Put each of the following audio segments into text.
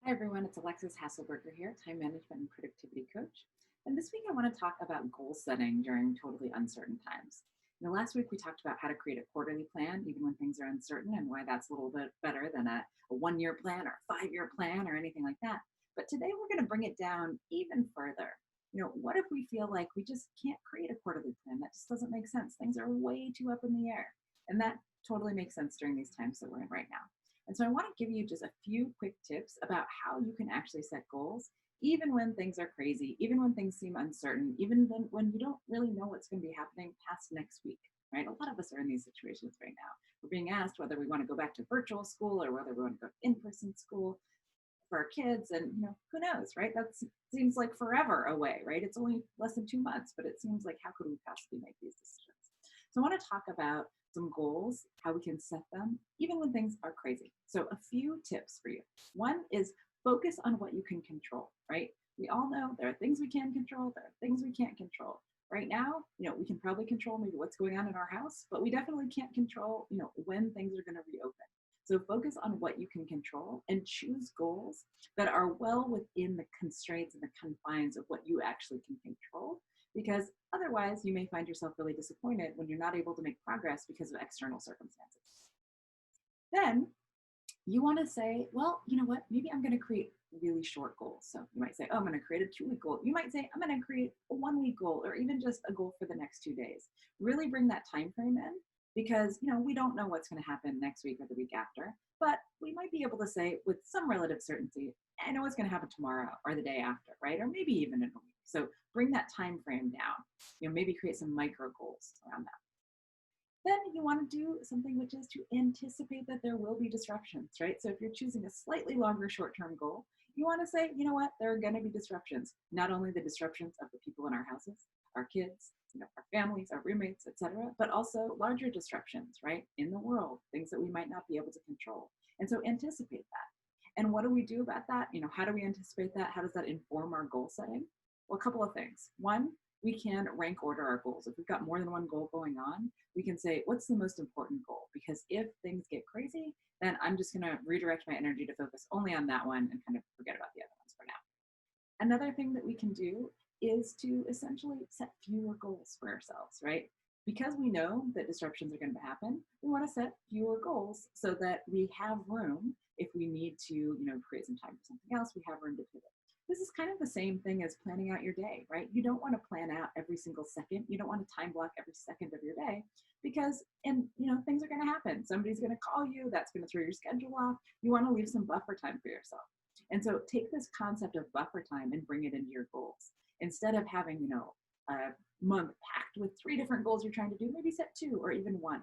Hi, everyone. It's Alexis Hasselberger here, time management and productivity coach. And this week, I want to talk about goal setting during totally uncertain times. Last week, we talked about how to create a quarterly plan, even when things are uncertain, and why that's a little bit better than a 1 year plan or a 5 year plan or anything like that. But today, we're going to bring it down even further. What if we feel like we just can't create a quarterly plan? That just doesn't make sense. Things are way too up in the air. And that totally makes sense during these times that we're in right now. And so I want to give you just a few quick tips about how you can actually set goals, even when things are crazy, even when things seem uncertain, even when you don't really know what's going to be happening past next week, right? A lot of us are in these situations right now. We're being asked whether we want to go back to virtual school or whether we want to go to in-person school for our kids. And, who knows, right? That seems like forever away, right? It's only less than 2 months, but it seems like how could we possibly make these decisions? So I want to talk about some goals, how we can set them, even when things are crazy. So a few tips for you. One is focus on what you can control, right? We all know there are things we can control, there are things we can't control. Right now, we can probably control maybe what's going on in our house, but we definitely can't control, when things are going to reopen. So focus on what you can control and choose goals that are well within the constraints and the confines of what you actually can control, because otherwise you may find yourself really disappointed when you're not able to make progress because of external circumstances. Then you want to say, well, you know what, maybe I'm going to create really short goals. So you might say, oh, I'm going to create a 2 week goal. You might say, I'm going to create a 1 week goal, or even just a goal for the next 2 days. Really bring that time frame in, because we don't know what's going to happen next week or the week after, but we might be able to say with some relative certainty, I know what's going to happen tomorrow or the day after, right? Or maybe even in a week. So bring that time frame down. Maybe create some micro goals around that. Then you want to do something which is to anticipate that there will be disruptions, right? So if you're choosing a slightly longer short-term goal, you want to say, you know what, there are going to be disruptions. Not only the disruptions of the people in our houses, our kids, our families, our roommates, etc., but also larger disruptions, right, in the world, things that we might not be able to control. And so anticipate that. And what do we do about that? How do we anticipate that? How does that inform our goal setting? Well, a couple of things. One, we can rank order our goals. If we've got more than one goal going on, we can say, what's the most important goal? Because if things get crazy, then I'm just going to redirect my energy to focus only on that one and kind of forget about the other ones for now. Another thing that we can do is to essentially set fewer goals for ourselves, right? Because we know that disruptions are going to happen, we want to set fewer goals so that we have room if we need to, create some time for something else, we have room to pivot. This is kind of the same thing as planning out your day, right? You don't want to plan out every single second. You don't want to time block every second of your day, because, things are going to happen. Somebody's going to call you. That's going to throw your schedule off. You want to leave some buffer time for yourself. And so take this concept of buffer time and bring it into your goals. Instead of having, a month packed with 3 different goals you're trying to do, maybe set 2 or even 1.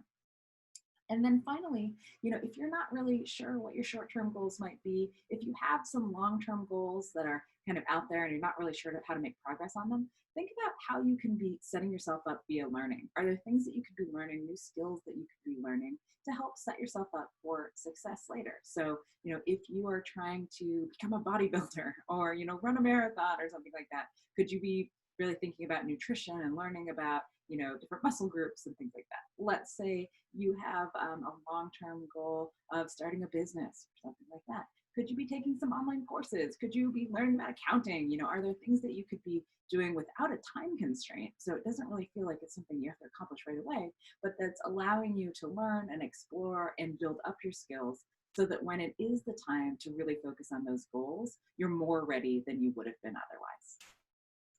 And then finally, if you're not really sure what your short-term goals might be, if you have some long-term goals that are kind of out there and you're not really sure how to make progress on them, think about how you can be setting yourself up via learning. Are there things that you could be learning, new skills that you could be learning to help set yourself up for success later? So, if you are trying to become a bodybuilder or, run a marathon or something like that, could you be really thinking about nutrition and learning about different muscle groups and things like that? Let's say you have a long-term goal of starting a business or something like that. Could you be taking some online courses? Could you be learning about accounting? Are there things that you could be doing without a time constraint? So it doesn't really feel like it's something you have to accomplish right away, but that's allowing you to learn and explore and build up your skills so that when it is the time to really focus on those goals, you're more ready than you would have been otherwise.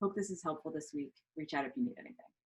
Hope this is helpful this week. Reach out if you need anything.